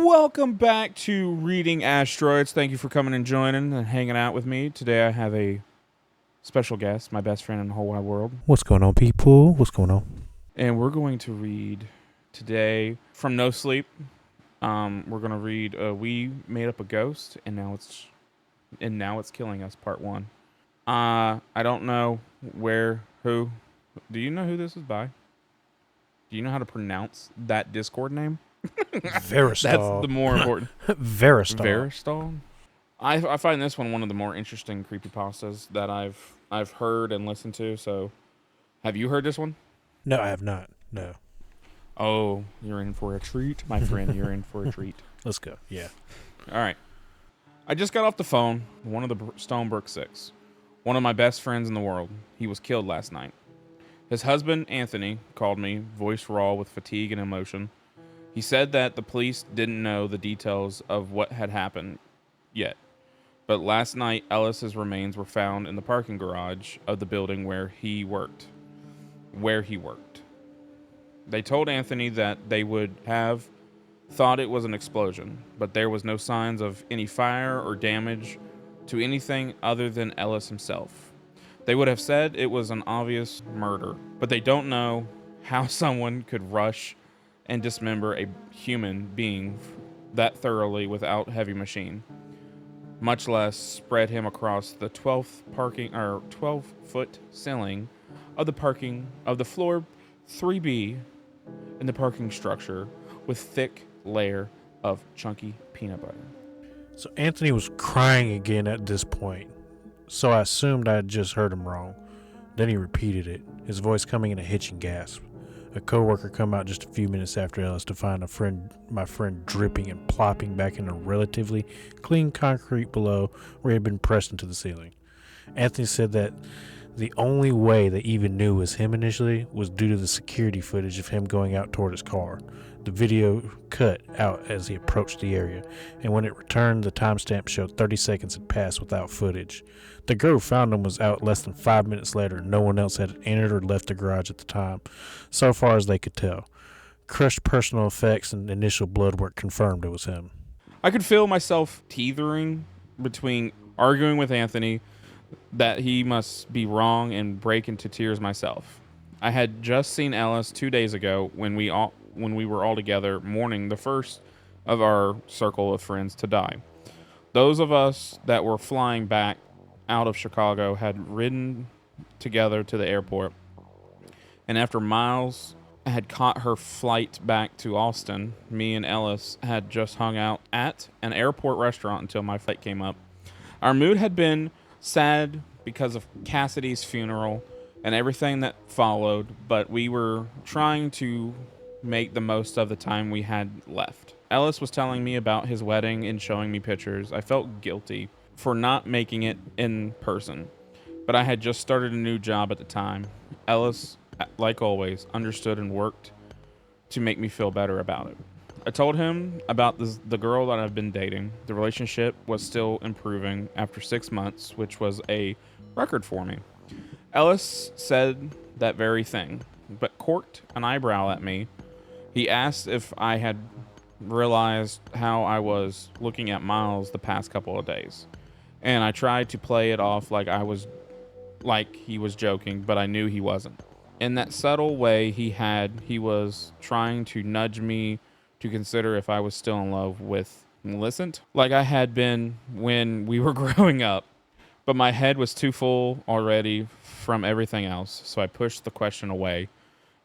Welcome back to Reading Asteroids. Thank you for coming and joining and hanging out with me. Today I have a special guest, my best friend in the whole wide world. What's going on, people? What's going on? And we're going to read today from No Sleep. We're going to read We Made Up a Ghost and Now It's Killing Us, Part 1. I don't know who. Do you know who this is by? Do you know how to pronounce that Discord name? Veristal. That's the more important. Veristal. Veristal? I find this one of the more interesting creepypastas that I've heard and listened to. So, have you heard this one? No, I have not. No. Oh, you're in for a treat, my friend. You're in for a treat. Let's go. Yeah. All right. I just got off the phone with one of the Stonebrook Six, one of my best friends in the world. He was killed last night. His husband, Anthony, called me, voice raw with fatigue and emotion. He said that the police didn't know the details of what had happened yet. But last night, Ellis's remains were found in the parking garage of the building where he worked. They told Anthony that they would have thought it was an explosion, but there was no signs of any fire or damage to anything other than Ellis himself. They would have said it was an obvious murder, but they don't know how someone could rush and dismember a human being that thoroughly without heavy machine, much less spread him across the 12-foot ceiling of the floor 3B in the parking structure with thick layer of chunky peanut butter. So Anthony was crying again at this point, so I assumed I had just heard him wrong. Then he repeated it, his voice coming in a hitching gasp. A coworker come out just a few minutes after Ellis to find my friend dripping and plopping back in a relatively clean concrete below where he had been pressed into the ceiling. Anthony said that the only way they even knew it was him initially was due to the security footage of him going out toward his car. The video cut out as he approached the area, and when it returned, the timestamp showed 30 seconds had passed without footage. The girl who found him was out less than 5 minutes later, and no one else had entered or left the garage at the time, so far as they could tell. Crushed personal effects and initial blood work confirmed it was him. I could feel myself teetering between arguing with Anthony that he must be wrong and break into tears myself. I had just seen Ellis 2 days ago when we were all together mourning the first of our circle of friends to die. Those of us that were flying back out of Chicago had ridden together to the airport, and after Miles had caught her flight back to Austin, me and Ellis had just hung out at an airport restaurant until my flight came up. Our mood had been sad because of Cassidy's funeral and everything that followed, but we were trying to make the most of the time we had left. Ellis was telling me about his wedding and showing me pictures. I felt guilty for not making it in person, but I had just started a new job at the time. Ellis, like always, understood and worked to make me feel better about it. I told him about the girl that I've been dating. The relationship was still improving after 6 months, which was a record for me. Ellis said that very thing, but corked an eyebrow at me. He asked if I had realized how I was looking at Miles the past couple of days. And I tried to play it off like he was joking, but I knew he wasn't. In that subtle way he was trying to nudge me to consider if I was still in love with Millicent, like I had been when we were growing up. But my head was too full already from everything else, so I pushed the question away,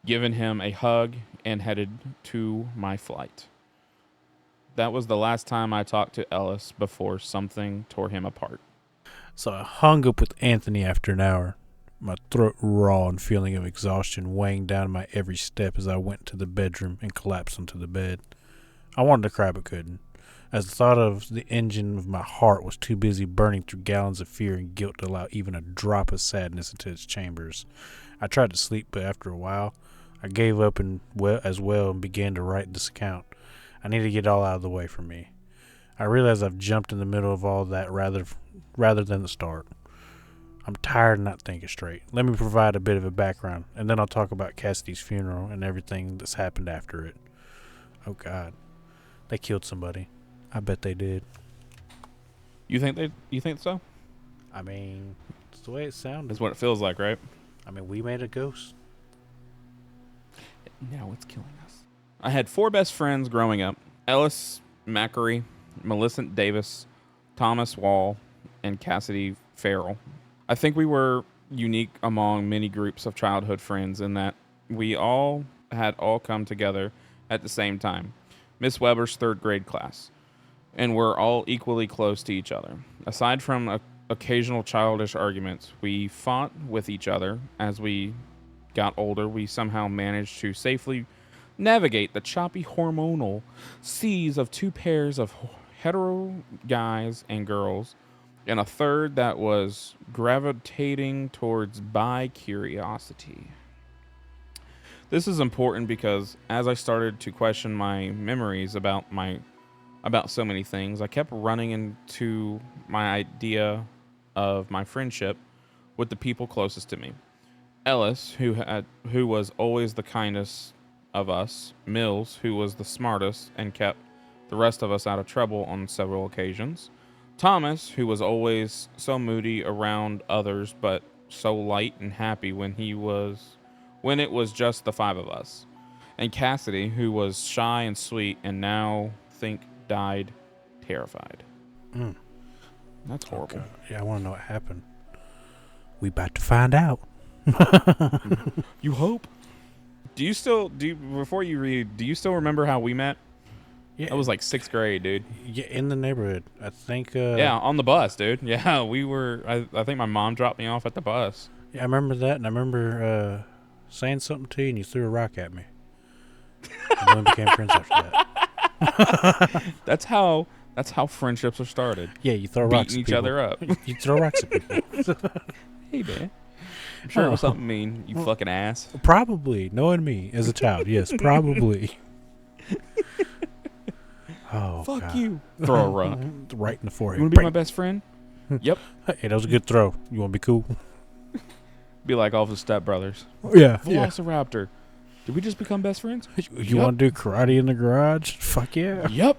given him a hug, and headed to my flight. That was the last time I talked to Ellis before something tore him apart. So I hung up with Anthony after an hour, my throat raw and feeling of exhaustion weighing down my every step as I went to the bedroom and collapsed onto the bed. I wanted to cry but couldn't, as the thought of the engine of my heart was too busy burning through gallons of fear and guilt to allow even a drop of sadness into its chambers. I tried to sleep, but after a while, I gave up as well and began to write this account. I need to get it all out of the way from me. I realize I've jumped in the middle of all that rather than the start. I'm tired and not thinking straight. Let me provide a bit of a background, and then I'll talk about Cassidy's funeral and everything that's happened after it. Oh, God. They killed somebody. I bet they did. You think so? I mean, it's the way it sounded. That's what it feels like, right? I mean, we made a ghost. Now it's killing us. I had 4 best friends growing up: Ellis Macquarie, Millicent Davis, Thomas Wall, and Cassidy Farrell. I think we were unique among many groups of childhood friends in that we all come together at the same time. Miss Weber's 3rd grade class. And we're all equally close to each other. Aside from occasional childish arguments, we fought with each other. As we got older, we somehow managed to safely navigate the choppy hormonal seas of 2 pairs of hetero guys and girls, and a third that was gravitating towards bi-curiosity. This is important because as I started to question my memories about so many things, I kept running into my idea of my friendship with the people closest to me. Ellis, who was always the kindest of us; Mills, who was the smartest and kept the rest of us out of trouble on several occasions; Thomas, who was always so moody around others but so light and happy when it was just the 5 of us; and Cassidy, who was shy and sweet and now died terrified. That's horrible. Okay. Yeah, I want to know what happened. We about to find out. You hope. Before you read, do you still remember how we met? Yeah, That was like 6th grade, dude. yeah, in the neighborhood. I think. Yeah, on the bus, dude. Yeah, we were. I think my mom dropped me off at the bus. Yeah, I remember that, and I remember saying something to you, and you threw a rock at me. And then we became friends after that. That's how friendships are started. Yeah, you throw rocks Beating at each people. other up. You throw rocks at people. Hey, man. I'm sure it was something mean, you fucking ass. Probably. Knowing me as a child, yes, probably. Oh, Fuck God. you. Throw a rock. Right in the forehead. You want to be my best friend? Yep. Hey, that was a good throw. You want to be cool? Be like all the Step Brothers. Yeah. Velociraptor. Did we just become best friends? You want to do karate in the garage? Fuck yeah. Yep.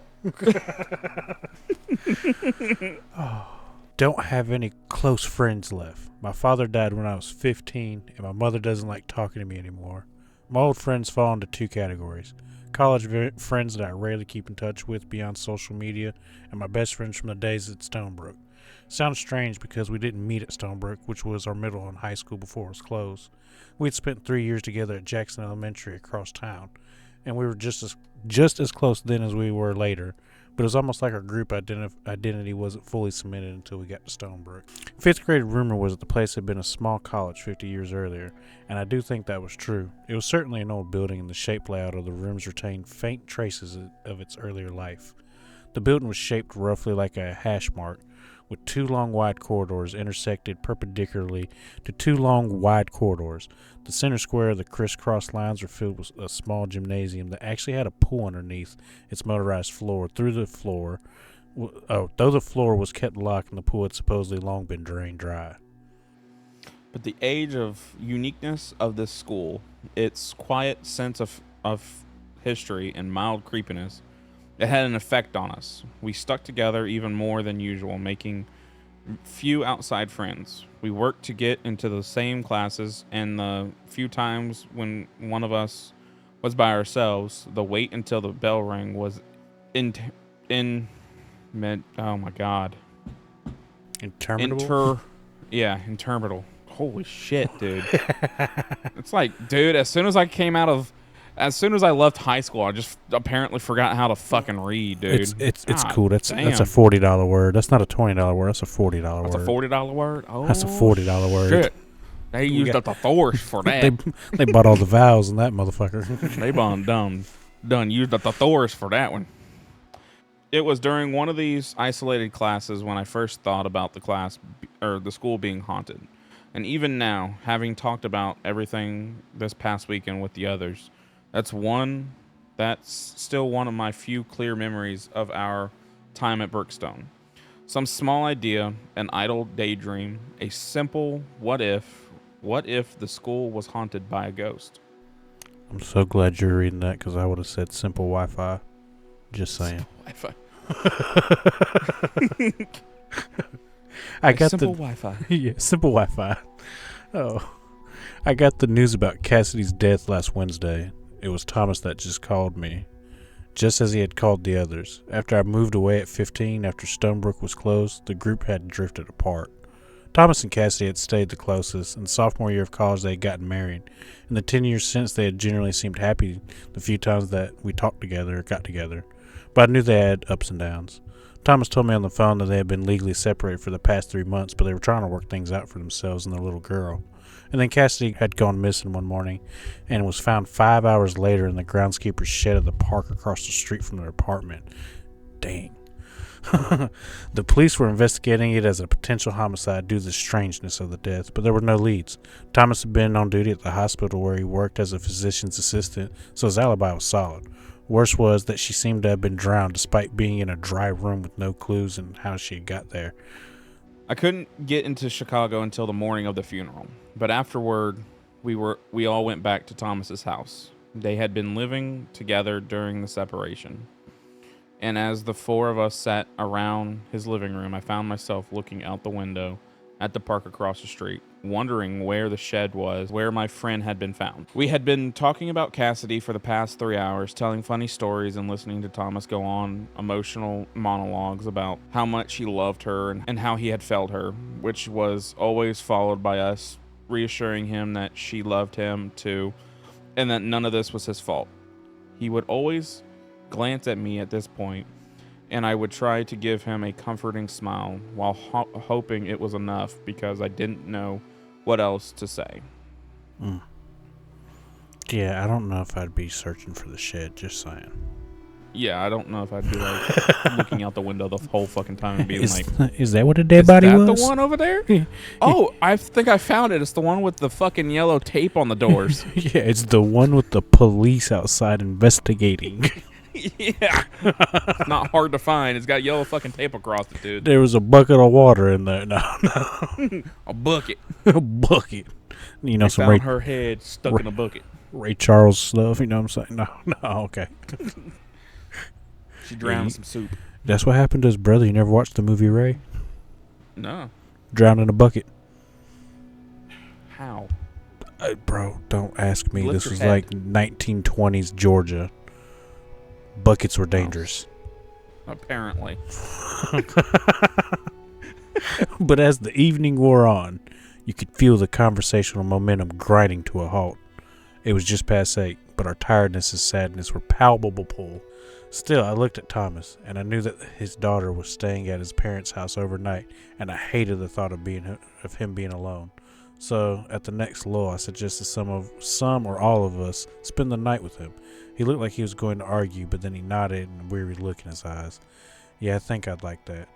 Don't have any close friends left. My father died when I was 15, and my mother doesn't like talking to me anymore. My old friends fall into 2 categories: college friends that I rarely keep in touch with beyond social media, and my best friends from the days at Stonebrook. Sounds strange because we didn't meet at Stonebrook, which was our middle and high school before it was closed. We'd spent 3 years together at Jackson Elementary across town, and we were just as close then as we were later. But it was almost like our group identity wasn't fully cemented until we got to Stonebrook. 5th grade rumor was that the place had been a small college 50 years earlier, and I do think that was true. It was certainly an old building, and the shape layout of the rooms retained faint traces of its earlier life. The building was shaped roughly like a hash mark, with 2 long wide corridors intersected perpendicularly to 2 long wide corridors. The center square of the crisscross lines were filled with a small gymnasium that actually had a pool underneath its motorized floor. Though the floor was kept locked and the pool had supposedly long been drained dry. But the age of uniqueness of this school, its quiet sense of history and mild creepiness, it had an effect on us. We stuck together even more than usual, making few outside friends. We worked to get into the same classes, and the few times when one of us was by ourselves, the wait until the bell rang was oh my God. Interminable? Interminable. Holy shit, dude. It's like, dude, as soon as I left high school, I just apparently forgot how to fucking read, dude. It's cool. That's a $40 word. That's not a $20 word. That's a $40 word. That's a $40 word? Oh, that's a $40 word. Shit. They used up the force for that. they bought all the vowels in that motherfucker. They done used up the Thors for that one. It was during one of these isolated classes when I first thought about the school being haunted. And even now, having talked about everything this past weekend with the others, that's still one of my few clear memories of our time at Brookstone. Some small idea, an idle daydream, a simple what if the school was haunted by a ghost. I'm so glad you're reading that because I would have said simple Wi-Fi. Just saying. Wi-Fi. I got simple the Wi-Fi. yeah, simple Wi-Fi. Oh, I got the news about Cassidy's death last Wednesday. It was Thomas that just called me, just as he had called the others. After I moved away at 15, after Stonebrook was closed, the group had drifted apart. Thomas and Cassidy had stayed the closest. In sophomore year of college, they had gotten married. In the 10 years since, they had generally seemed happy the few times that we talked together or got together. But I knew they had ups and downs. Thomas told me on the phone that they had been legally separated for the past 3 months, but they were trying to work things out for themselves and their little girl. And then Cassidy had gone missing one morning and was found 5 hours later in the groundskeeper's shed of the park across the street from their apartment. Dang. The police were investigating it as a potential homicide due to the strangeness of the death, but there were no leads. Thomas had been on duty at the hospital where he worked as a physician's assistant, so his alibi was solid. Worse was that she seemed to have been drowned despite being in a dry room with no clues in how she had got there. I couldn't get into Chicago until the morning of the funeral, but afterward, we all went back to Thomas's house. They had been living together during the separation. And as the four of us sat around his living room, I found myself looking out the window at the park across the street, wondering where the shed was, where my friend had been found. We had been talking about Cassidy for the past 3 hours, telling funny stories and listening to Thomas go on emotional monologues about how much he loved her and how he had failed her, which was always followed by us reassuring him that she loved him too, and that none of this was his fault. He would always glance at me at this point, and I would try to give him a comforting smile while hoping it was enough because I didn't know what else to say. Yeah, I don't know if I'd be searching for the shed, just saying. Yeah, I don't know if I'd be like looking out the window the whole fucking time and being is that what a dead body was? Is that the one over there? Oh, I think I found it. It's the one with the fucking yellow tape on the doors. Yeah, it's the one with the police outside investigating. Yeah. It's not hard to find. It's got yellow fucking tape across it, dude. There was a bucket of water in there. No. A bucket. A bucket. You know, They some found her head stuck in a bucket. Ray Charles stuff, you know what I'm saying? No, okay. She drowned in some soup. That's what happened to his brother. You never watched the movie Ray? No. Drowned in a bucket. How? Bro, don't ask me. Lift This your was head. like 1920s Georgia. Buckets were dangerous. Apparently. But as the evening wore on, you could feel the conversational momentum grinding to a halt. It was just past 8, but our tiredness and sadness were palpable. Still, I looked at Thomas, and I knew that his daughter was staying at his parents' house overnight, and I hated the thought of him being alone. So, at the next lull, I suggested some or all of us spend the night with him. He looked like he was going to argue, but then he nodded and a weary look in his eyes. Yeah, I think I'd like that.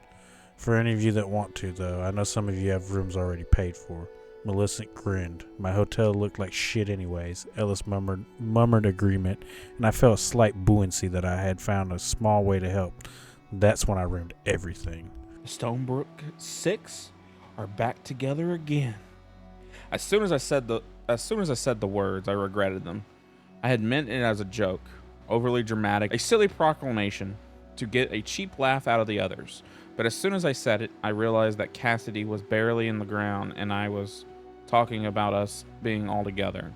For any of you that want to, though, I know some of you have rooms already paid for. Millicent grinned. My hotel looked like shit anyways. Ellis murmured agreement, and I felt a slight buoyancy that I had found a small way to help. That's when I ruined everything. Stonebrook 6 are back together again. As soon as I said the words, I regretted them. I had meant it as a joke, overly dramatic, a silly proclamation to get a cheap laugh out of the others. But as soon as I said it, I realized that Cassidy was barely in the ground and I was talking about us being all together.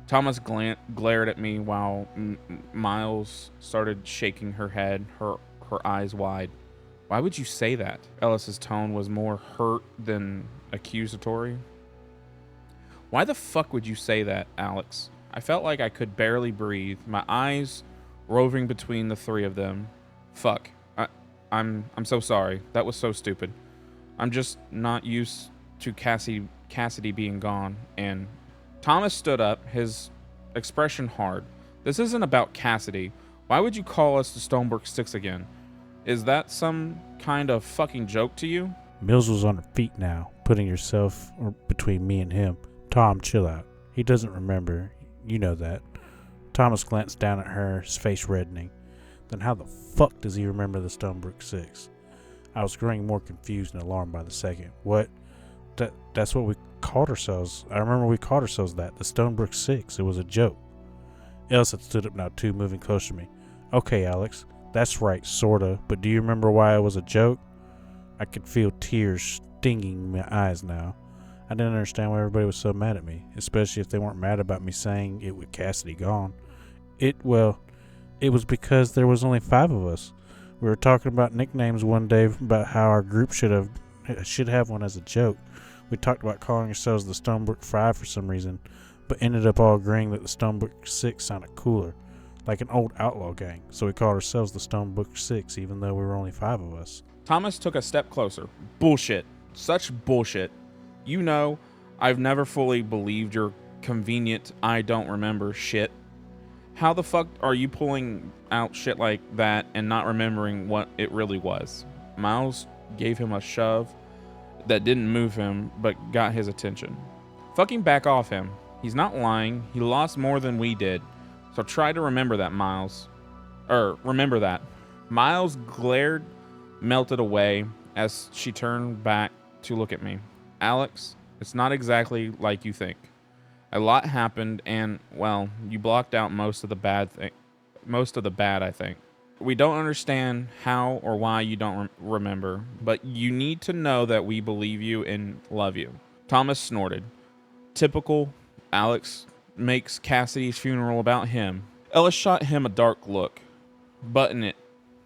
Thomas glared at me while Miles started shaking her head, her eyes wide. Why would you say that? Ellis's tone was more hurt than accusatory. Why the fuck would you say that, Alex? I felt like I could barely breathe, my eyes roving between the three of them. Fuck. I'm so sorry. That was so stupid. I'm just not used to Cassidy being gone. And Thomas stood up, his expression hard. This isn't about Cassidy. Why would you call us the Stonebrook 6 again? Is that some kind of fucking joke to you? Mills was on her feet now, putting herself between me and him. Tom, chill out. He doesn't remember. You know that. Thomas glanced down at her, his face reddening. Then how the fuck does he remember the Stonebrook 6? I was growing more confused and alarmed by the second. What? That's what we called ourselves. I remember we called ourselves that. The Stonebrook 6. It was a joke. Elsa stood up now too, moving closer to me. Okay, Alex. That's right, sorta. But do you remember why it was a joke? I could feel tears stinging my eyes now. I didn't understand why everybody was so mad at me, especially if they weren't mad about me saying it with Cassidy gone. It was because there was only 5 of us. We were talking about nicknames one day about how our group should have one as a joke. We talked about calling ourselves the Stonebrook 5 for some reason, but ended up all agreeing that the Stonebrook 6 sounded cooler, like an old outlaw gang, so we called ourselves the Stonebrook 6 even though we were only 5 of us. Thomas took a step closer. Bullshit. Such bullshit. You know, I've never fully believed your convenient I don't remember shit. How the fuck are you pulling out shit like that and not remembering what it really was? Miles gave him a shove that didn't move him, but got his attention. Fucking back off him. He's not lying. He lost more than we did. So try to remember that, Miles. Remember that. Miles' glare melted away as she turned back to look at me. Alex, it's not exactly like you think. A lot happened and, well, you blocked out most of the bad, I think. We don't understand how or why you don't remember, but you need to know that we believe you and love you. Thomas snorted. Typical. Alex makes Cassidy's funeral about him. Ellis shot him a dark look. Button it.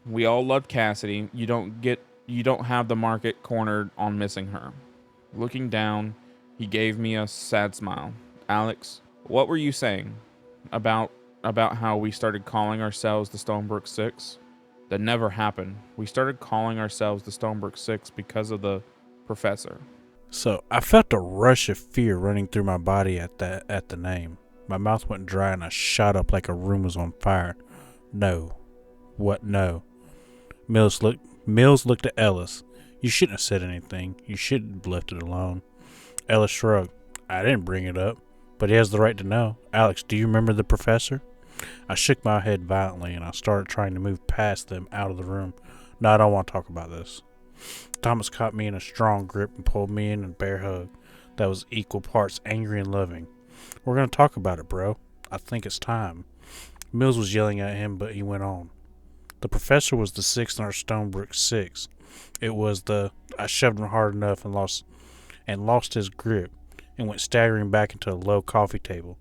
We all loved Cassidy. You don't have the market cornered on missing her. Looking down, he gave me a sad smile. Alex, what were you saying about how we started calling ourselves the Stonebrook 6? That never happened. We started calling ourselves the Stonebrook 6 because of the professor. So I felt a rush of fear running through my body at the name. My mouth went dry and I shot up like a room was on fire. No. What no? Mills looked at Ellis. You shouldn't have said anything. You shouldn't have left it alone. Ellis shrugged. I didn't bring it up, but he has the right to know. Alex, do you remember the professor? I shook my head violently and I started trying to move past them out of the room. No, I don't want to talk about this. Thomas caught me in a strong grip and pulled me in a bear hug that was equal parts angry and loving. We're going to talk about it, bro. I think it's time. Mills was yelling at him, but he went on. The professor was the 6th in our Stonebrook 6. It was I shoved him hard enough and lost his grip and went staggering back into a low coffee table,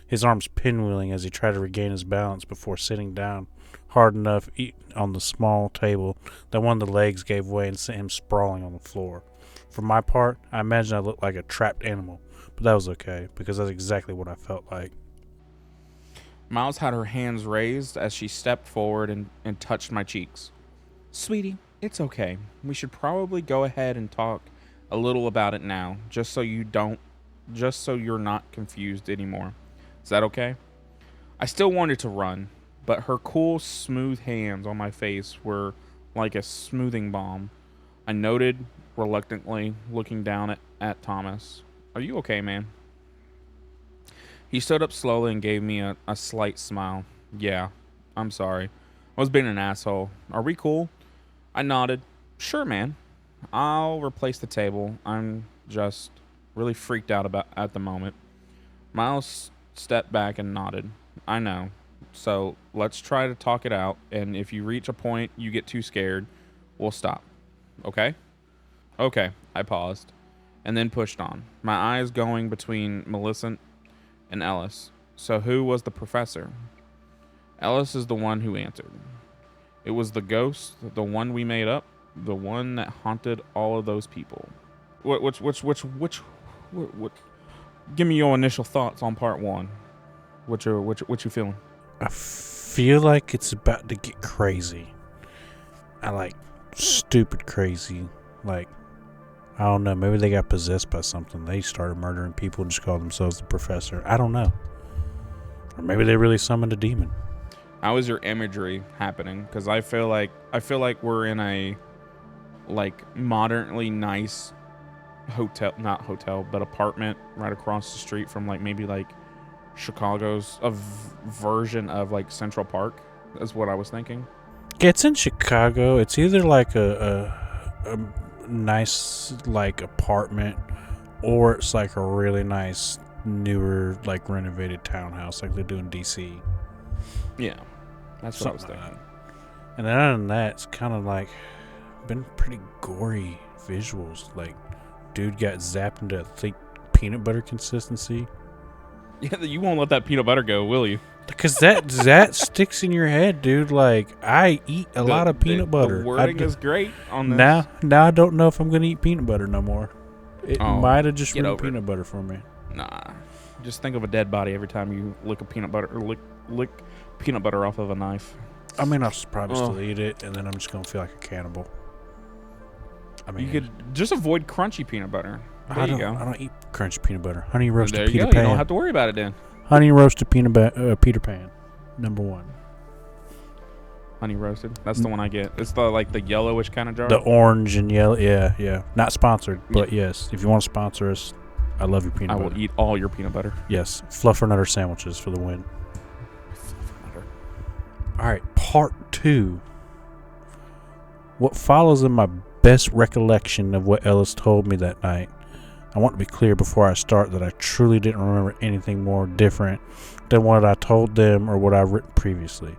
his arms pinwheeling as he tried to regain his balance before sitting down hard enough on the small table that one of the legs gave way and sent him sprawling on the floor. For my part, I imagined I looked like a trapped animal, but that was okay because that's exactly what I felt like. Miles had her hands raised as she stepped forward and touched my cheeks. Sweetie, it's okay. We should probably go ahead and talk a little about it now, just so you're not confused anymore. Is that okay? I still wanted to run, but her cool, smooth hands on my face were like a smoothing balm. I noted reluctantly, looking down at Thomas. Are you okay, man? He stood up slowly and gave me a slight smile. Yeah, I'm sorry. I was being an asshole. Are we cool? I nodded. Sure, man. I'll replace the table. I'm just really freaked out at the moment. Miles stepped back and nodded. I know. So let's try to talk it out, and if you reach a point you get too scared, we'll stop. Okay? Okay, I paused, and then pushed on, my eyes going between Millicent and Ellis. So who was the professor? Ellis is the one who answered. It was the ghost, the one we made up, the one that haunted all of those people. Which give me your initial thoughts on part 1. What you feeling? I feel like it's about to get crazy. I like stupid crazy. Like, I don't know. Maybe they got possessed by something. They started murdering people and just called themselves the professor. I don't know. Or maybe they really summoned a demon. How is your imagery happening? Because I feel like we're in a modernly nice not hotel, but apartment right across the street from maybe Chicago's version of Central Park. Is what I was thinking. Yeah, it's in Chicago. It's either a nice apartment, or it's a really nice newer renovated townhouse like they do in DC. Yeah, that's what I was thinking. And then other than that, it's kind of like been pretty gory visuals. Like, dude got zapped into a thick peanut butter consistency. Yeah, you won't let that peanut butter go, will you? Because that sticks in your head, dude. Like, I eat a lot of peanut butter. The wording is great on this. Now I don't know if I'm gonna eat peanut butter no more. It might have just ruined peanut butter for me. Nah, just think of a dead body every time you lick a peanut butter or lick peanut butter off of a knife. I mean, I'll probably still eat it, and then I'm just gonna feel like a cannibal. I mean, you could just avoid crunchy peanut butter. There you go. I don't eat crunchy peanut butter. Honey roasted there you Peter go. Pan. You don't have to worry about it then. Honey roasted Peter Pan, number 1. Honey roasted. That's the one I get. It's the yellowish kind of jar. The orange and yellow. Yeah. Not sponsored, but yes, if you want to sponsor us, I love your peanut butter. I will eat all your peanut butter. Yes, Fluffernutter sandwiches for the win. All right, part 2. What follows in my best recollection of what Ellis told me that night. I want to be clear before I start that I truly didn't remember anything more different than what I told them or what I've written previously.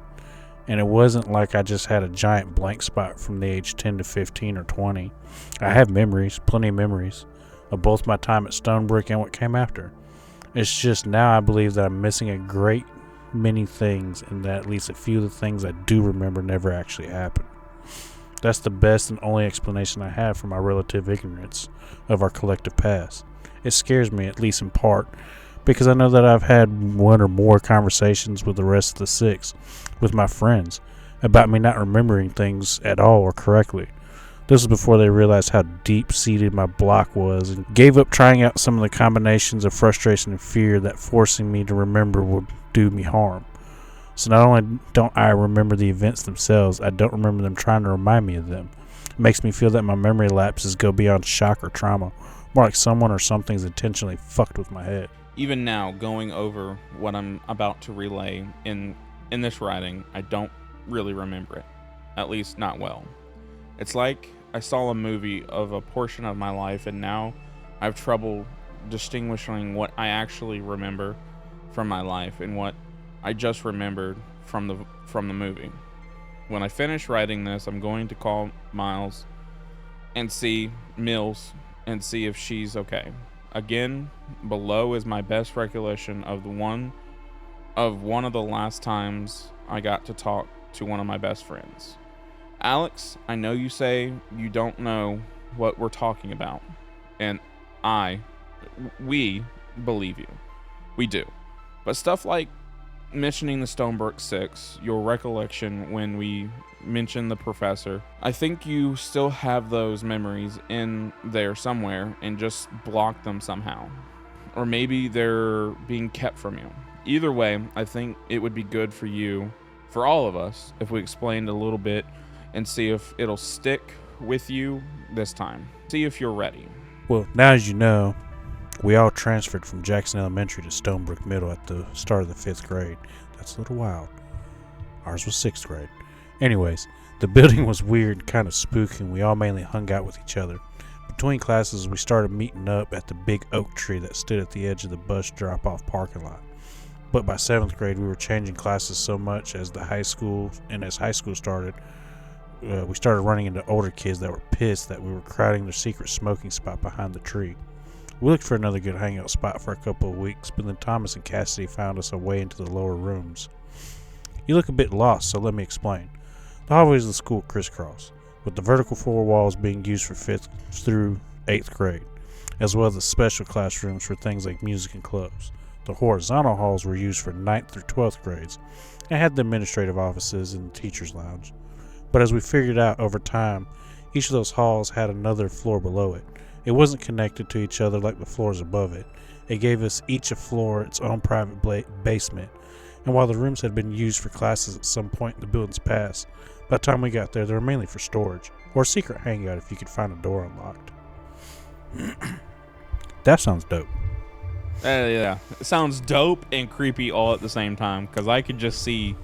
And it wasn't like I just had a giant blank spot from the age 10 to 15 or 20. I have memories, plenty of memories, of both my time at Stonebrook and what came after. It's just now I believe that I'm missing a great many things, and that at least a few of the things I do remember never actually happened. That's the best and only explanation I have for my relative ignorance of our collective past. It scares me, at least in part, because I know that I've had one or more conversations with the rest of the 6, with my friends, about me not remembering things at all or correctly. This was before they realized how deep-seated my block was and gave up trying out some of the combinations of frustration and fear that forcing me to remember would do me harm. So not only don't I remember the events themselves, I don't remember them trying to remind me of them. It makes me feel that my memory lapses go beyond shock or trauma, more like someone or something's intentionally fucked with my head. Even now, going over what I'm about to relay in this writing, I don't really remember it. At least not well. It's like I saw a movie of a portion of my life, and now I have trouble distinguishing what I actually remember from my life and what I just remembered from the movie. When I finish writing this, I'm going to call Mills and see if she's okay. Again, below is my best recollection of one of the last times I got to talk to one of my best friends. Alex, I know you say you don't know what we're talking about, and we believe you. We do. But stuff like mentioning the Stonebrook 6, your recollection when we mentioned the professor, I think you still have those memories in there somewhere and just block them somehow. Or maybe they're being kept from you. Either way, I think it would be good for all of us, if we explained a little bit and see if it'll stick with you this time. See if you're ready. Well, now as you know, we all transferred from Jackson Elementary to Stonebrook Middle at the start of the 5th grade. That's a little wild. Ours was 6th grade. Anyways, the building was weird, kind of spooky, and we all mainly hung out with each other. Between classes, we started meeting up at the big oak tree that stood at the edge of the bus drop-off parking lot. But by 7th grade, we were changing classes so much as high school started, we started running into older kids that were pissed that we were crowding their secret smoking spot behind the tree. We looked for another good hangout spot for a couple of weeks, but then Thomas and Cassidy found us a way into the lower rooms. You look a bit lost, so let me explain. The hallways of the school crisscross, with the vertical floor walls being used for 5th through 8th grade, as well as the special classrooms for things like music and clubs. The horizontal halls were used for 9th through 12th grades, and had the administrative offices and the teacher's lounge. But as we figured out over time, each of those halls had another floor below it. It wasn't connected to each other like the floors above it. It gave us each a floor, its own private basement. And while the rooms had been used for classes at some point in the building's past, by the time we got there, they were mainly for storage, or a secret hangout if you could find a door unlocked. That sounds dope. Yeah, it sounds dope and creepy all at the same time, because I could just see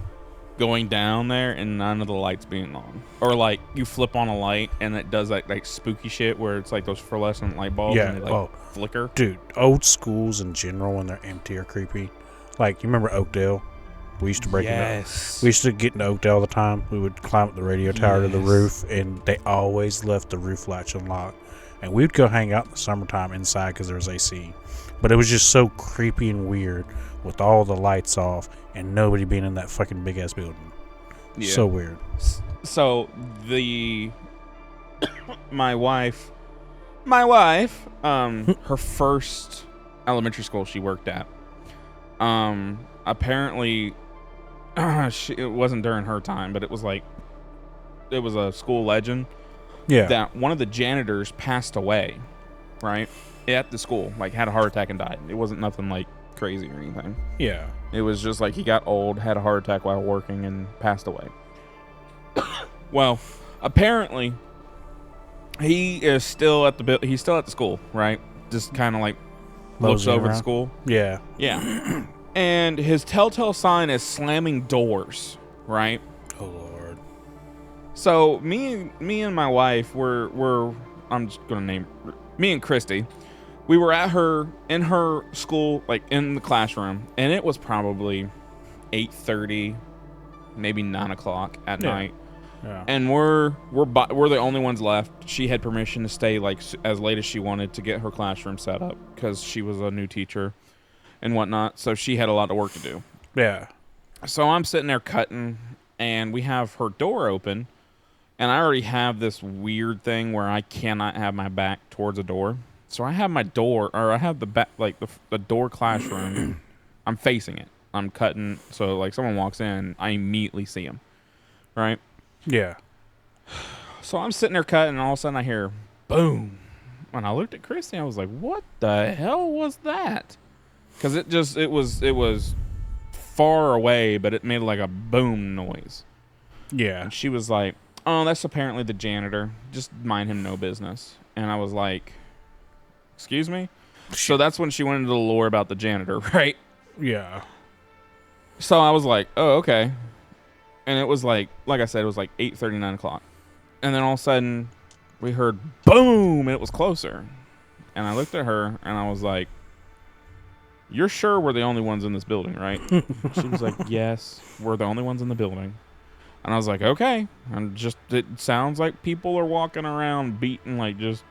going down there and none of the lights being on. Or like you flip on a light and it does that like spooky shit where it's like those fluorescent light bulbs and they like flicker. Dude, old schools in general when they're empty are creepy. Like, you remember Oakdale? We used to break it up. Yes. We used to get into Oakdale all the time. We would climb up the radio tower to the Yes. roof, and they always left the roof latch unlocked. And we'd go hang out in the summertime inside because there was AC. But it was just so creepy and weird with all the lights off and nobody being in that fucking big ass building. Yeah. So weird. So my wife, her first elementary school she worked at, apparently, it wasn't during her time, but it was a school legend. Yeah. That one of the janitors passed away, right, at the school, like had a heart attack and died. It wasn't nothing like crazy or anything. Yeah. It was just like he got old, had a heart attack while working, and passed away. Well, apparently, he is still at the school, right? Just kind of like looks Moseying over the around. school. Yeah. Yeah. And his telltale sign is slamming doors, right? Oh, Lord. So me and my wife were I'm just gonna name me and Christy. We were in her school, like in the classroom, and it was probably 8:30, maybe 9 o'clock at night. Yeah. And we're the only ones left. She had permission to stay like as late as she wanted to get her classroom set up because she was a new teacher and whatnot. So she had a lot of work to do. Yeah. So I'm sitting there cutting, and we have her door open, and I already have this weird thing where I cannot have my back towards a door. So I have the back, like the door classroom. I'm facing it. I'm cutting, so like someone walks in, I immediately see them, right? Yeah. So I'm sitting there cutting, and all of a sudden I hear boom. When I looked at Christy, I was like, "What the hell was that?" Because it was far away, but it made like a boom noise. Yeah. And she was like, "Oh, that's apparently the janitor. Just mind him no business." And I was like, "Excuse me?" So that's when she went into the lore about the janitor, right? Yeah. So I was like, "Oh, okay." And it was like I said, it was like 8:30, 9 o'clock. And then all of a sudden, we heard boom, and it was closer. And I looked at her, and I was like, "You're sure we're the only ones in this building, right?" She was like, "Yes, we're the only ones in the building." And I was like, "Okay." And it sounds like people are walking around beating, like just,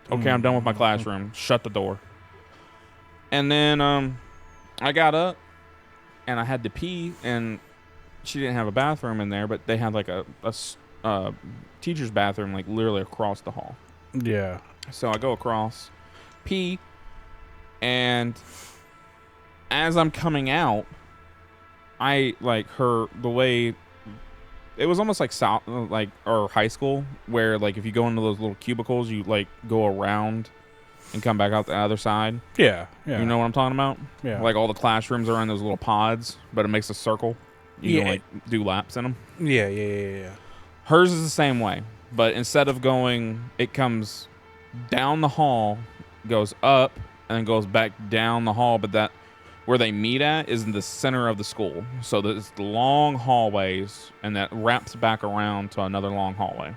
okay, I'm done with my classroom. Shut the door. And then I got up, and I had to pee, and she didn't have a bathroom in there, but they had like a teacher's bathroom, like literally across the hall. Yeah. So I go across, pee, and as I'm coming out, I like the way it was almost like or high school, where like if you go into those little cubicles, you like go around and come back out the other side. Yeah. Yeah. You know what I'm talking about? Yeah. Like all the classrooms are in those little pods, but it makes a circle. You can like do laps in them. Yeah. Hers is the same way, but instead of it comes down the hall, goes up, and then goes back down the hall, but that where they meet at is in the center of the school. So there's long hallways, and that wraps back around to another long hallway.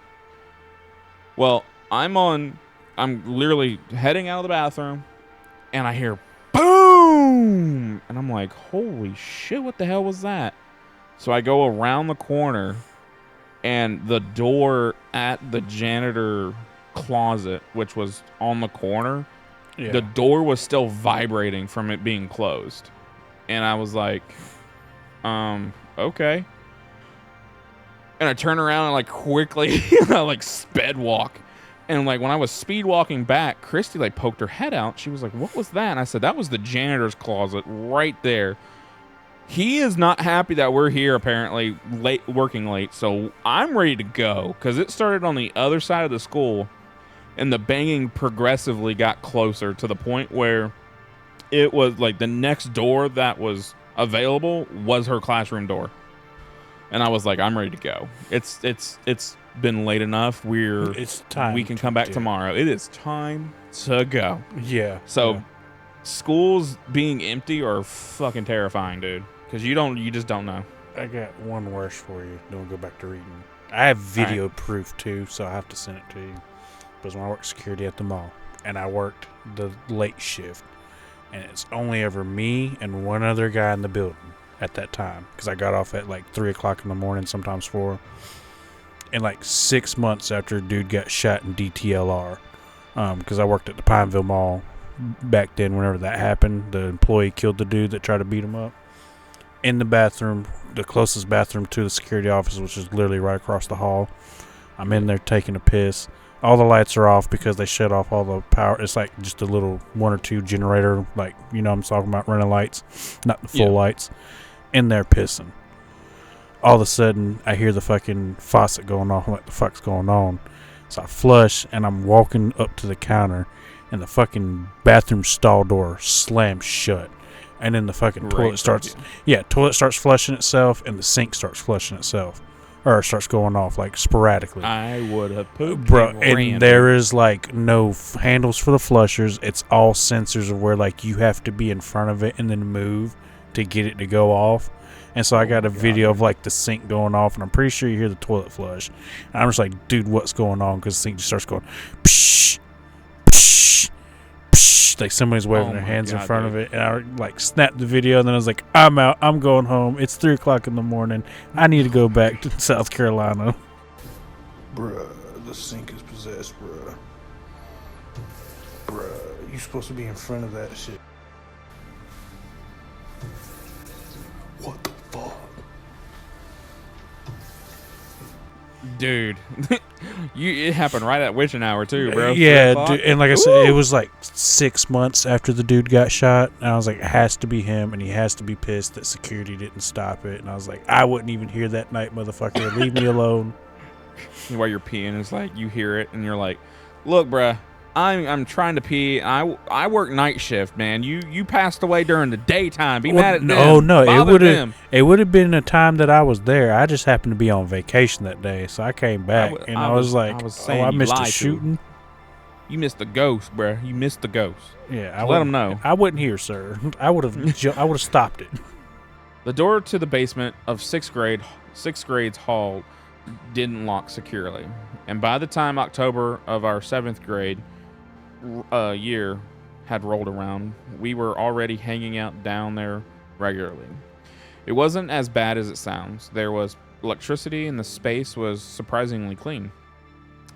Well, I'm literally heading out of the bathroom, and I hear boom, and I'm like, holy shit, what the hell was that? So I go around the corner, and the door at the janitor closet, which was on the corner, the door was still vibrating from it being closed. And I was like, okay. And I turn around and like quickly, I like sped walk. And like when I was speed walking back, Christy like poked her head out. She was like, what was that? And I said, that was the janitor's closet right there. He is not happy that we're here, apparently, working late. So I'm ready to go because it started on the other side of the school, and the banging progressively got closer to the point where it was like the next door that was available was her classroom door. And I was like, I'm ready to go. It's been late enough. It's time. We can come back tomorrow. It is time to go. Yeah. So schools being empty are fucking terrifying, dude. Because you just don't know. I got one worse for you. Then we'll go back to reading. I have video proof too, so I have to send it to you. Because when I worked security at the mall, and I worked the late shift, and it's only ever me and one other guy in the building. at that time because I got off at like 3 o'clock in the morning, sometimes 4. And like 6 months after a dude got shot in DTLR, because I worked at the Pineville Mall back then. Whenever that happened, the employee killed the dude that tried to beat him up in the bathroom, the closest bathroom to the security office, which is literally right across the hall. I'm in there taking a piss. All the lights are off because they shut off all the power. It's like just a little 1 or 2 generator, like, you know, I'm talking about running lights, not the full lights. In there pissing. All of a sudden, I hear the fucking faucet going off. I'm like, the fuck's going on? So I flush, and I'm walking up to the counter, and the fucking bathroom stall door slams shut. And then the fucking toilet starts flushing itself, and the sink starts flushing itself. Or starts going off, like, sporadically. I would have pooped. Bro, and there is, like, no handles for the flushers. It's all sensors of where, like, you have to be in front of it and then move to get it to go off. And so I got a video of, like, the sink going off, and I'm pretty sure you hear the toilet flush. And I'm just like, dude, what's going on? Because the sink just starts going, psh, psh, psh. Like, somebody's waving their hands in front of it. And I, like, snapped the video, and then I was like, I'm out. I'm going home. It's 3 o'clock in the morning. I need to go back to South Carolina. Bruh, the sink is possessed, bruh. Bruh, you supposed to be in front of that shit. What the fuck? Dude, it happened right at witching hour too, bro. Yeah, dude, and like I said, it was like 6 months after the dude got shot, and I was like, it has to be him, and he has to be pissed that security didn't stop it. And I was like, I wouldn't even hear that night, motherfucker. Leave me alone. While you're peeing, it's like you hear it, and you're like, look, bruh, I'm trying to pee. I work night shift, man. You passed away during the daytime. Be mad at them. Oh no, it would have been a time that I was there. I just happened to be on vacation that day, so I came back and I was like, I missed a shooting. You missed the ghost, bruh. You missed the ghost. Yeah, let them know. I wasn't here, sir. I would have stopped it. The door to the basement of sixth grade's hall didn't lock securely, and by the time October of our 7th grade year had rolled around, we were already hanging out down there regularly. It wasn't as bad as it sounds. There was electricity and the space was surprisingly clean,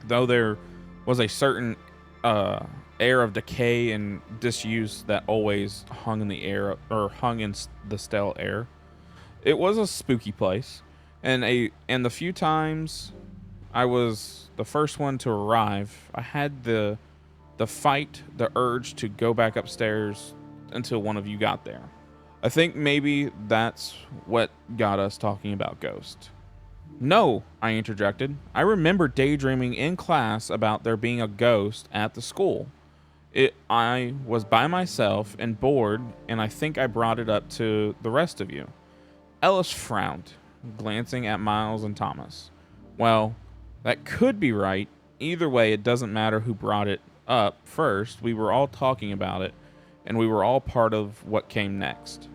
though there was a certain air of decay and disuse that always hung in the air, or hung in the stale air. It was a spooky place, and the few times I was the first one to arrive, I had the urge to go back upstairs until one of you got there. I think maybe that's what got us talking about ghosts. No, I interjected. I remember daydreaming in class about there being a ghost at the school. I was by myself and bored, and I think I brought it up to the rest of you. Ellis frowned, glancing at Miles and Thomas. Well, that could be right. Either way, it doesn't matter who brought it up first. We were all talking about it, and we were all part of what came next.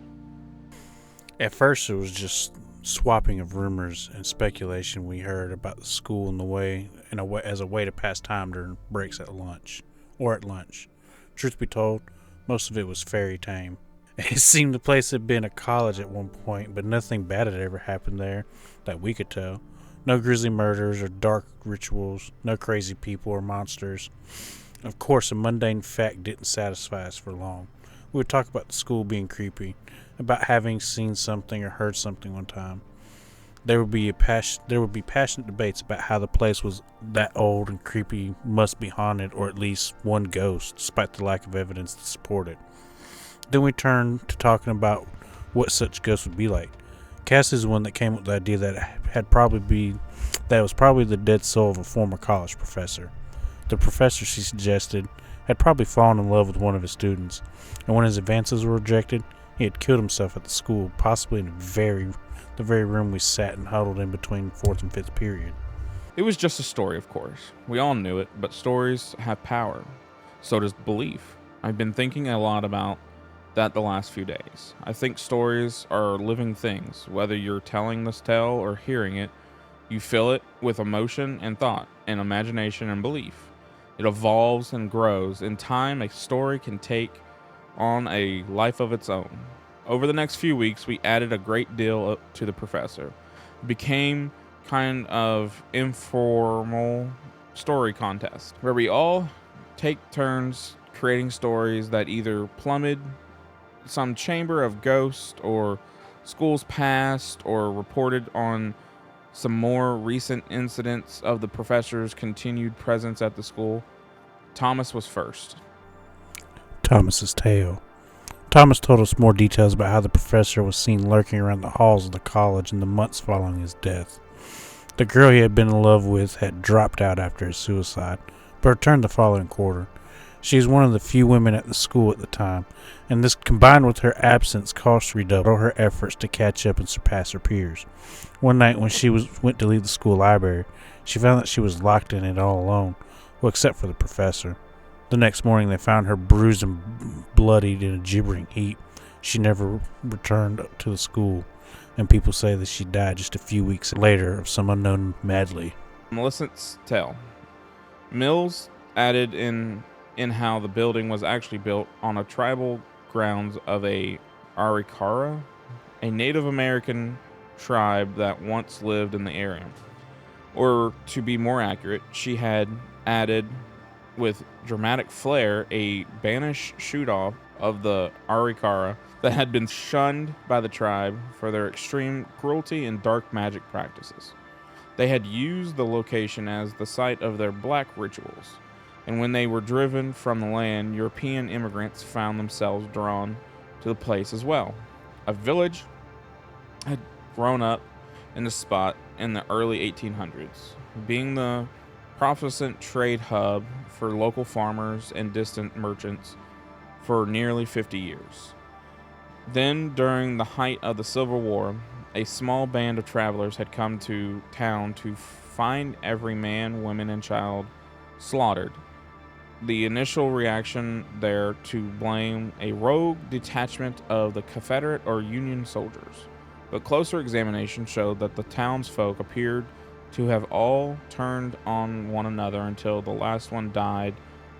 At first, it was just swapping of rumors and speculation we heard about the school as a way to pass time during breaks at lunch. Truth be told, most of it was fairy tame. It seemed the place had been a college at one point, but nothing bad had ever happened there that we could tell. No grisly murders or dark rituals, no crazy people or monsters. Of course, a mundane fact didn't satisfy us for long. We would talk about the school being creepy, about having seen something or heard something one time. There would be passionate debates about how the place was that old and creepy, must be haunted, or at least one ghost, despite the lack of evidence to support it. Then we turned to talking about what such ghosts would be like. Cass is the one that came up with the idea that it was probably the dead soul of a former college professor. The professor, she suggested, had probably fallen in love with one of his students, and when his advances were rejected, he had killed himself at the school, possibly in the very room we sat and huddled in between 4th and 5th period. It was just a story, of course. We all knew it, but stories have power. So does belief. I've been thinking a lot about that the last few days. I think stories are living things. Whether you're telling this tale or hearing it, you fill it with emotion and thought, and imagination and belief. It evolves and grows. In time, a story can take on a life of its own. Over the next few weeks, we added a great deal to the professor. It became kind of informal story contest where we all take turns creating stories that either plummeted some chamber of ghosts or schools past or reported on some more recent incidents of the professor's continued presence at the school. Thomas was first. Thomas's tale. Thomas told us more details about how the professor was seen lurking around the halls of the college in the months following his death. The girl he had been in love with had dropped out after his suicide, but returned the following quarter. She was one of the few women at the school at the time, and this combined with her absence caused her to redouble her efforts to catch up and surpass her peers. One night when she went to leave the school library, she found that she was locked in it all alone, well, except for the professor. The next morning they found her bruised and bloodied in a gibbering heap. She never returned to the school, and people say that she died just a few weeks later of some unknown malady. Millicent's tale. Mills added in how the building was actually built on a tribal grounds of a Arikara, a Native American tribe that once lived in the area. Or to be more accurate, she had added with dramatic flair a banished shoot-off of the Arikara that had been shunned by the tribe for their extreme cruelty and dark magic practices. They had used the location as the site of their black rituals, and when they were driven from the land, European immigrants found themselves drawn to the place as well. A village had grown up in the spot in the early 1800s, being the proficient trade hub for local farmers and distant merchants for nearly 50 years. Then, during the height of the Civil War, a small band of travelers had come to town to find every man, woman, and child slaughtered. The initial reaction there to blame a rogue detachment of the Confederate or Union soldiers, but closer examination showed that the townsfolk appeared to have all turned on one another until the last one died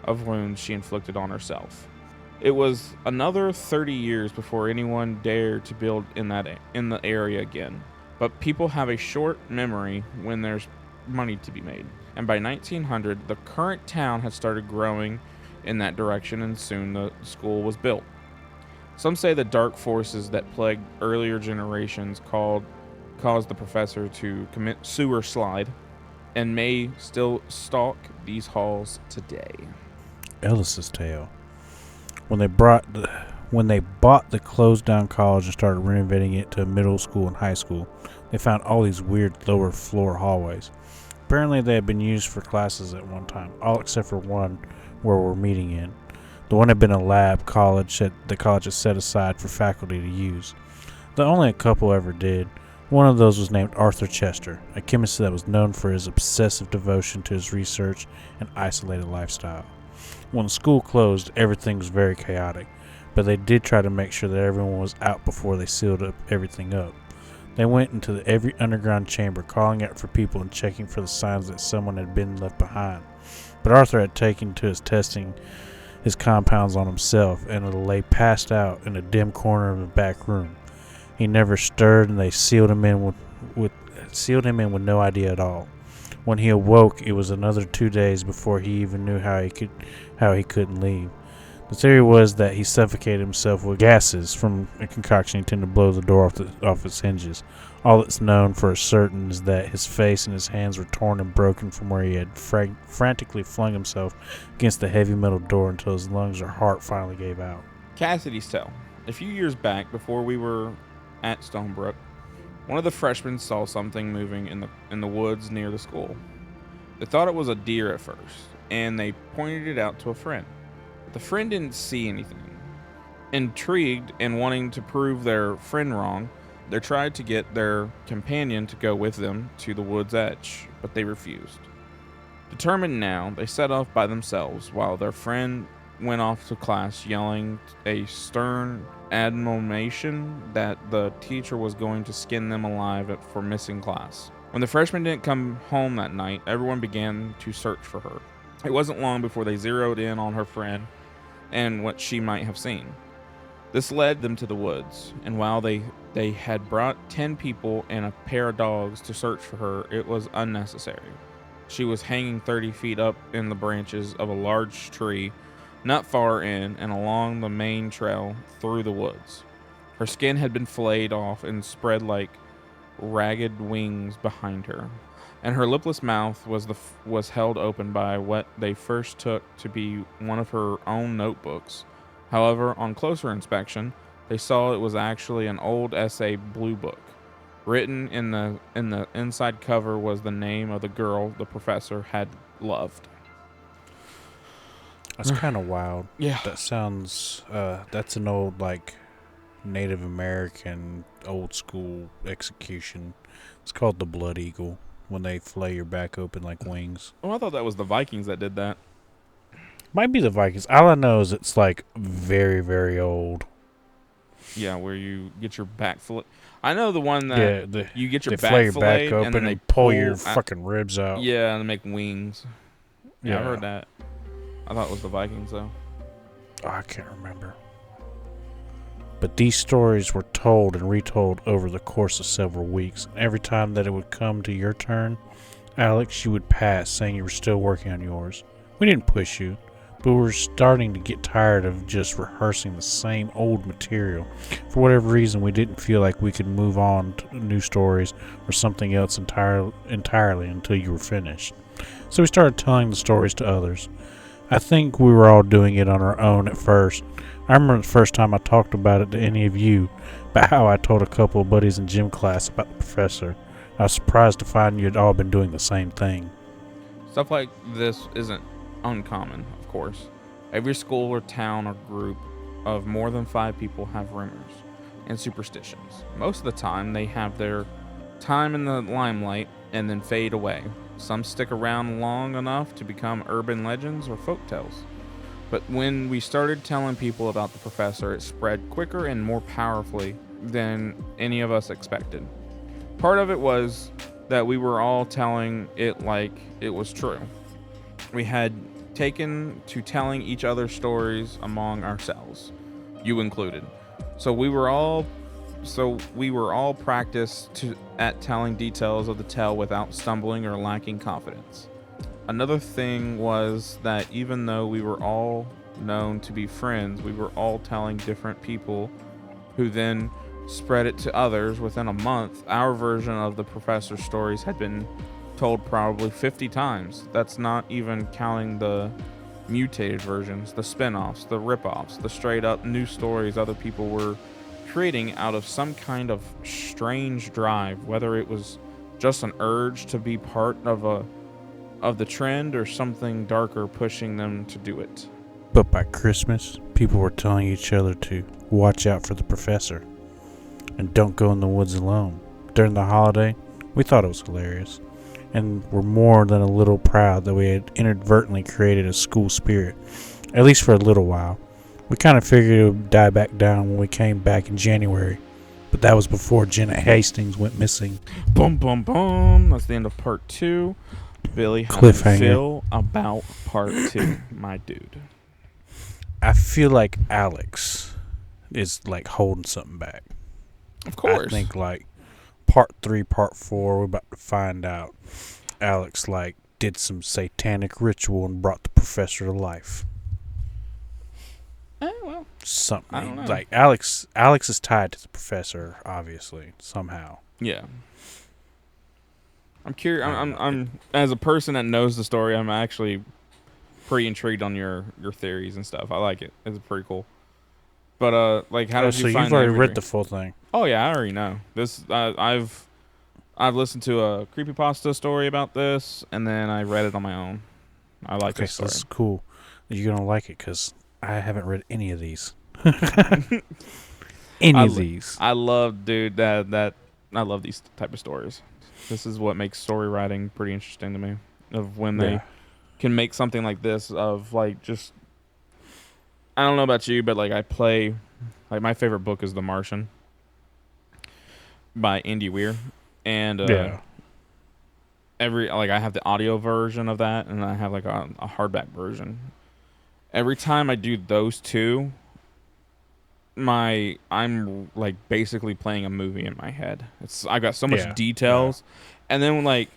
of wounds she inflicted on herself. It was another 30 years before anyone dared to build in the area again, but people have a short memory when there's money to be made. And by 1900, the current town had started growing in that direction, and soon the school was built. Some say the dark forces that plagued earlier generations caused the professor to commit sewer slide and may still stalk these halls today. Ellis's tale. When they bought the closed down college and started renovating it to a middle school and high school, they found all these weird lower floor hallways. Apparently they had been used for classes at one time, all except for one where we're meeting in. The one had been a lab the college had set aside for faculty to use. Though only a couple ever did. One of those was named Arthur Chester, a chemist that was known for his obsessive devotion to his research and isolated lifestyle. When the school closed, everything was very chaotic, but they did try to make sure that everyone was out before they sealed everything up. They went into every underground chamber, calling out for people and checking for the signs that someone had been left behind. But Arthur had taken to testing his compounds on himself and lay passed out in a dim corner of the back room. He never stirred, and they sealed him in with no idea at all. When he awoke, it was another 2 days before he even knew how he couldn't leave. The theory was that he suffocated himself with gases from a concoction intended to blow the door off its hinges. All that's known for certain is that his face and his hands were torn and broken from where he had frantically flung himself against the heavy metal door until his lungs or heart finally gave out. Cassidy's tale. A few years back, before we were at Stonebrook, one of the freshmen saw something moving in the woods near the school. They thought it was a deer at first, and they pointed it out to a friend. But the friend didn't see anything. Intrigued and wanting to prove their friend wrong, they tried to get their companion to go with them to the wood's edge, but they refused. Determined now, they set off by themselves while their friend went off to class yelling a stern admonition that the teacher was going to skin them alive for missing class. When the freshman didn't come home that night, everyone began to search for her. It wasn't long before they zeroed in on her friend and what she might have seen. This led them to the woods, and while they had brought 10 people and a pair of dogs to search for her, it was unnecessary. She was hanging 30 feet up in the branches of a large tree, not far in, and along the main trail through the woods. Her skin had been flayed off and spread like ragged wings behind her, and her lipless mouth was held open by what they first took to be one of her own notebooks. However, on closer inspection, they saw it was actually an old essay blue book. Written in the inside cover was the name of the girl the professor had loved. That's kind of wild. Yeah. That sounds. That's an old Native American old school execution. It's called the Blood Eagle when they flay your back open like wings. Oh, I thought that was the Vikings that did that. Might be the Vikings. All I know is it's very, very old. Yeah, where you get your back fillet. I know the one that you get your they flay back your back filleted open and then they pull your fucking ribs out. Yeah, and they make wings. Yeah, I Yeah. heard that. I thought it was the Vikings though. Oh, I can't remember. But these stories were told and retold over the course of several weeks. Every time that it would come to your turn, Alex, you would pass saying you were still working on yours. We didn't push you, but we were starting to get tired of just rehearsing the same old material. For whatever reason, we didn't feel like we could move on to new stories or something else entirely until you were finished. So we started telling the stories to others. I think we were all doing it on our own at first. I remember the first time I talked about it to any of you, about how I told a couple of buddies in gym class about the professor. I was surprised to find you had all been doing the same thing. Stuff like this isn't uncommon, of course. Every school or town or group of more than 5 people have rumors and superstitions. Most of the time, they have their time in the limelight and then fade away. Some stick around long enough to become urban legends or folktales. But when we started telling people about the professor, it spread quicker and more powerfully than any of us expected. Part of it was that we were all telling it like it was true. We had taken to telling each other stories among ourselves, you included. So we were all practiced at telling details of the tale without stumbling or lacking confidence. Another thing was that even though we were all known to be friends, we were all telling different people who then spread it to others. Within a month, our version of the professor's stories had been told probably 50 times. That's not even counting the mutated versions, the spin-offs, the rip-offs, the straight-up new stories other people were creating out of some kind of strange drive, whether it was just an urge to be part of the trend or something darker pushing them to do it. But by Christmas, people were telling each other to watch out for the professor and don't go in the woods alone. During the holiday, we thought it was hilarious and were more than a little proud that we had inadvertently created a school spirit, at least for a little while. We kind of figured it would die back down when we came back in January, but that was before Jenna Hastings went missing. Boom, boom, boom. That's the end of part 2. Billy, how do you feel about part 2, my dude? I feel like Alex is holding something back. Of course. I think part 3, part 4, we're about to find out Alex did some satanic ritual and brought the professor to life. Well, something. I don't know. Alex is tied to the professor, obviously, somehow. Yeah. I'm curious. I'm as a person that knows the story, I'm actually pretty intrigued on your theories and stuff. I like it. It's pretty cool. But how did you find? So you've already read the full thing? Oh yeah, I already know this. I've listened to a creepypasta story about this, and then I read it on my own. I like this story. So that's cool. You're gonna like it because I haven't read any of these. I love, dude. That I love these type of stories. This is what makes story writing pretty interesting to me. Of when they can make something like this. Of just, I don't know about you, but I play. My favorite book is The Martian by Andy Weir, and I have the audio version of that, and I have a hardback version. Every time I do those two, I'm like basically playing a movie in my head. I've got so much Yeah. details, and then like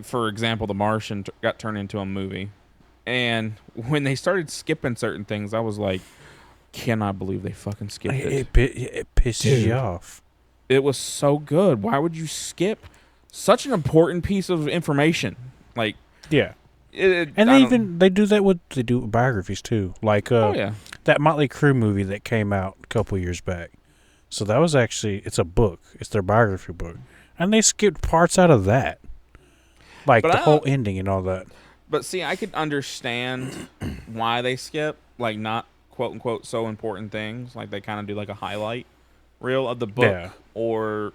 for example, The Martian got turned into a movie, and when they started skipping certain things, I was like, cannot believe they fucking skipped it. It pisses you off. It was so good. Why would you skip such an important piece of information? Like, Yeah. and They do that with biographies too. Like oh yeah, that Motley Crue movie that came out a couple years back. So that was actually it's a book. It's their biography book. And they skipped parts out of that. Like But the whole ending and all that. But see, I could understand why they skip, like, not quote unquote so important things. Like they kind of do like a highlight reel of the book or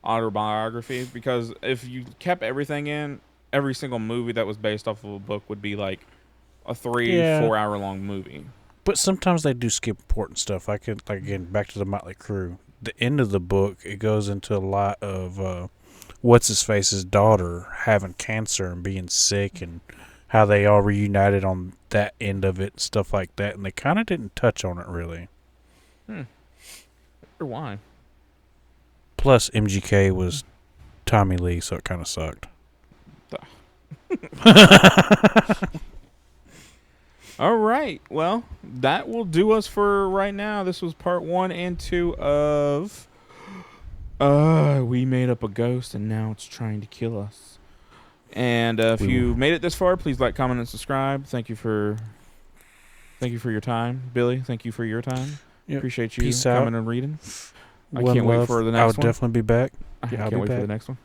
autobiography. Because if you kept everything in, every single movie that was based off of a book would be like a 4 hour long movie. But sometimes they do skip important stuff. I could, like, again, back to the Motley Crue. The end of the book, it goes into a lot of what's his face's daughter having cancer and being sick, and how they all reunited on that end of it, and stuff like that. And they kind of didn't touch on it really. I wonder why. Plus, MGK was Tommy Lee, so it kind of sucked. All right. Well, that will do us for right now. This was part 1 and 2 of we made up a ghost and now it's trying to kill us. And if you made it this far, please like, comment, and subscribe. Thank you for your time, Billy. Thank you for your time. Yep. Appreciate you Peace coming out. and reading. I One can't wait love. for the next one. I'll definitely be back. I Yeah, I'll can't be wait for the back. next one.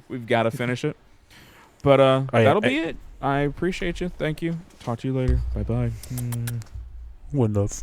We've got to finish it. But that'll be it. I appreciate you. Thank you. Talk to you later. Bye-bye. One love.